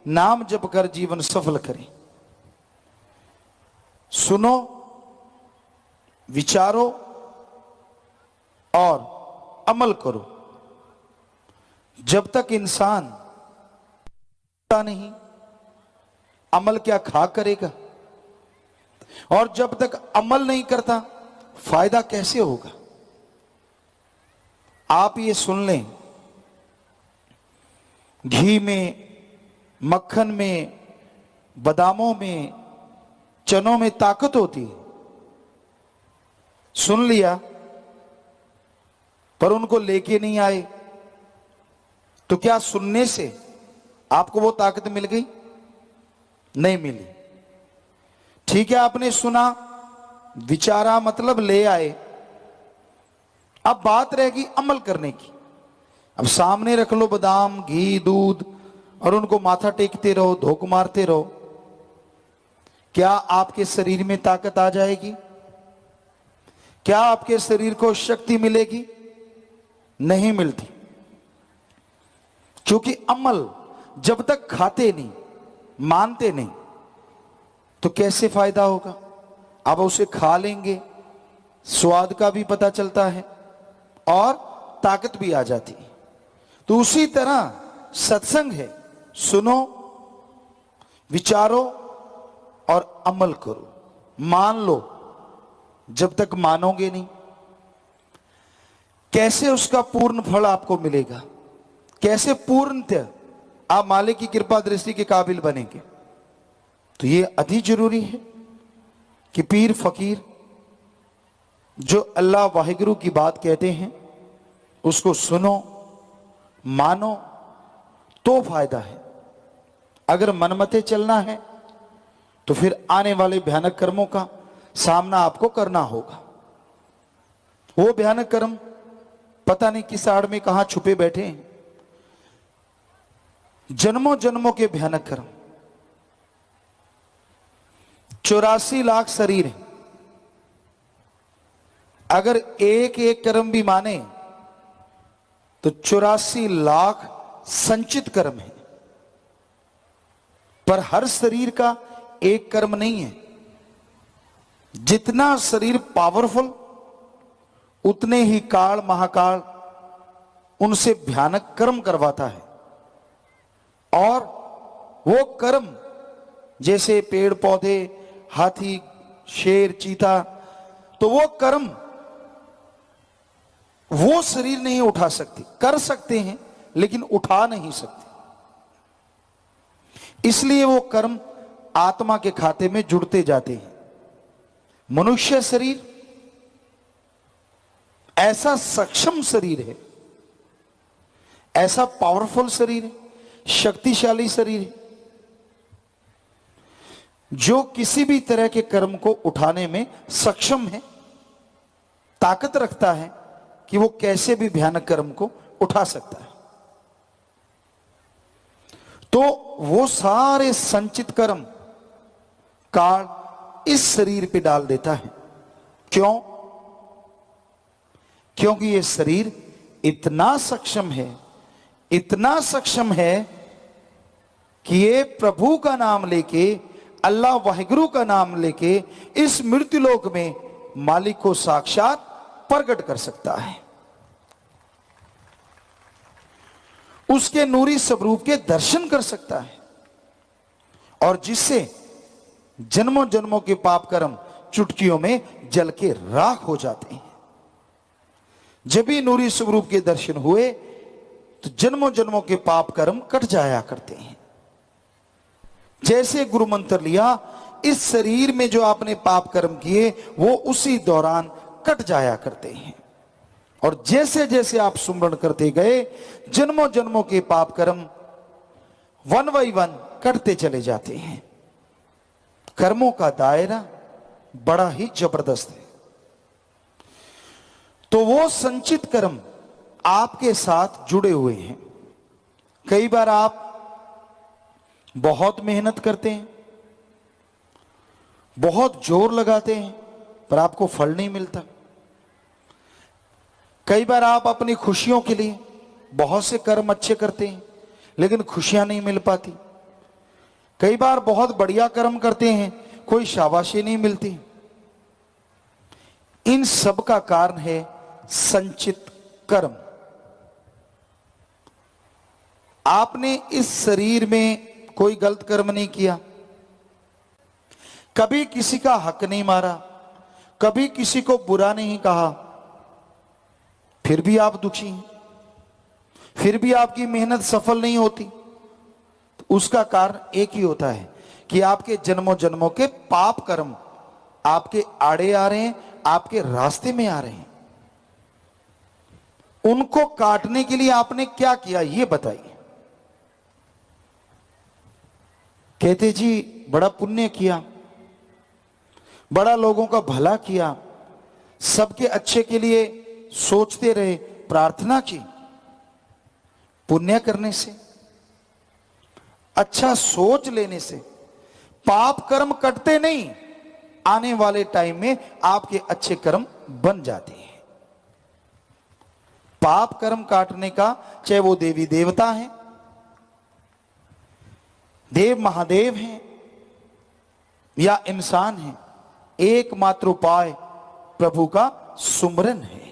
नाम जप कर जीवन सफल करें। सुनो, विचारो और अमल करो। जब तक इंसान नहीं, अमल क्या खा करेगा? और जब तक अमल नहीं करता, फायदा कैसे होगा? आप ये सुन लें, घी में, मक्खन में, बादामों में, चनों में ताकत होती है। सुन लिया पर उनको लेके नहीं आए, तो क्या सुनने से आपको वो ताकत मिल गई? नहीं मिली। ठीक है, आपने सुना, विचारा, मतलब ले आए। अब बात रहेगी अमल करने की। अब सामने रख लो बादाम, घी, दूध और उनको माथा टेकते रहो, धोख मारते रहो। क्या आपके शरीर में ताकत आ जाएगी? क्या आपके शरीर को शक्ति मिलेगी? नहीं मिलती। क्योंकि अमल जब तक खाते नहीं, मानते नहीं, तो कैसे फायदा होगा? अब उसे खा लेंगे, स्वाद का भी पता चलता है और ताकत भी आ जाती है। तो उसी तरह सत्संग है, सुनो, विचारो और अमल करो। मान लो, जब तक मानोगे नहीं, कैसे उसका पूर्ण फल आपको मिलेगा? कैसे पूर्णतः आप मालिक की कृपा दृष्टि के काबिल बनेंगे? तो ये अति जरूरी है कि पीर फकीर जो अल्लाह वाहिगुरु की बात कहते हैं उसको सुनो, मानो, तो फायदा है। अगर मनमते चलना है तो फिर आने वाले भयानक कर्मों का सामना आपको करना होगा। वो भयानक कर्म पता नहीं किस आड़ में कहां छुपे बैठे हैं। जन्मों जन्मों के भयानक कर्म। 84 लाख शरीर है। अगर एक एक कर्म भी माने तो 84 लाख संचित कर्म है। पर हर शरीर का एक कर्म नहीं है। जितना शरीर पावरफुल, उतने ही काल महाकाल उनसे भयानक कर्म करवाता है। और वो कर्म जैसे पेड़ पौधे, हाथी, शेर, चीता, तो वो कर्म वो शरीर नहीं उठा सकती। कर सकते हैं लेकिन उठा नहीं सकते। इसलिए वो कर्म आत्मा के खाते में जुड़ते जाते हैं। मनुष्य शरीर ऐसा सक्षम शरीर है, ऐसा पावरफुल शरीर है, शक्तिशाली शरीर है, जो किसी भी तरह के कर्म को उठाने में सक्षम है, ताकत रखता है कि वो कैसे भी भयानक कर्म को उठा सकता है। तो वो सारे संचित कर्म काल इस शरीर पे डाल देता है। क्यों? क्योंकि ये शरीर इतना सक्षम है, इतना सक्षम है कि ये प्रभु का नाम लेके, अल्लाह वाहिगुरु का नाम लेके इस मृत्युलोक में मालिक को साक्षात प्रकट कर सकता है। उसके नूरी स्वरूप के दर्शन कर सकता है और जिससे जन्मों जन्मों के पाप कर्म चुटकियों में जल के राख हो जाते हैं। जब भी नूरी स्वरूप के दर्शन हुए तो जन्मों जन्मों के पाप कर्म कट जाया करते हैं। जैसे गुरु मंत्र लिया, इस शरीर में जो आपने पाप कर्म किए वो उसी दौरान कट जाया करते हैं। और जैसे जैसे आप सुमरण करते गए, जन्मों जन्मों के पाप कर्म वन बाई वन कटते चले जाते हैं। कर्मों का दायरा बड़ा ही जबरदस्त है। तो वो संचित कर्म आपके साथ जुड़े हुए हैं। कई बार आप बहुत मेहनत करते हैं, बहुत जोर लगाते हैं, पर आपको फल नहीं मिलता। कई बार आप अपनी खुशियों के लिए बहुत से कर्म अच्छे करते हैं, लेकिन खुशियां नहीं मिल पाती। कई बार बहुत बढ़िया कर्म करते हैं, कोई शाबाशी नहीं मिलती। इन सब का कारण है संचित कर्म। आपने इस शरीर में कोई गलत कर्म नहीं किया, कभी किसी का हक नहीं मारा, कभी किसी को बुरा नहीं कहा, फिर भी आप दुखी हैं, फिर भी आपकी मेहनत सफल नहीं होती। तो उसका कारण एक ही होता है कि आपके जन्मों जन्मों के पाप कर्म आपके आड़े आ रहे हैं, आपके रास्ते में आ रहे हैं। उनको काटने के लिए आपने क्या किया, ये बताइए। कहते जी बड़ा पुण्य किया, बड़ा लोगों का भला किया, सबके अच्छे के लिए सोचते रहे, प्रार्थना की। पुण्य करने से, अच्छा सोच लेने से पाप कर्म कटते नहीं, आने वाले टाइम में आपके अच्छे कर्म बन जाते हैं। पाप कर्म काटने का, चाहे वो देवी देवता हैं, देव महादेव हैं या इंसान हैं, एकमात्र उपाय प्रभु का सुमरन है।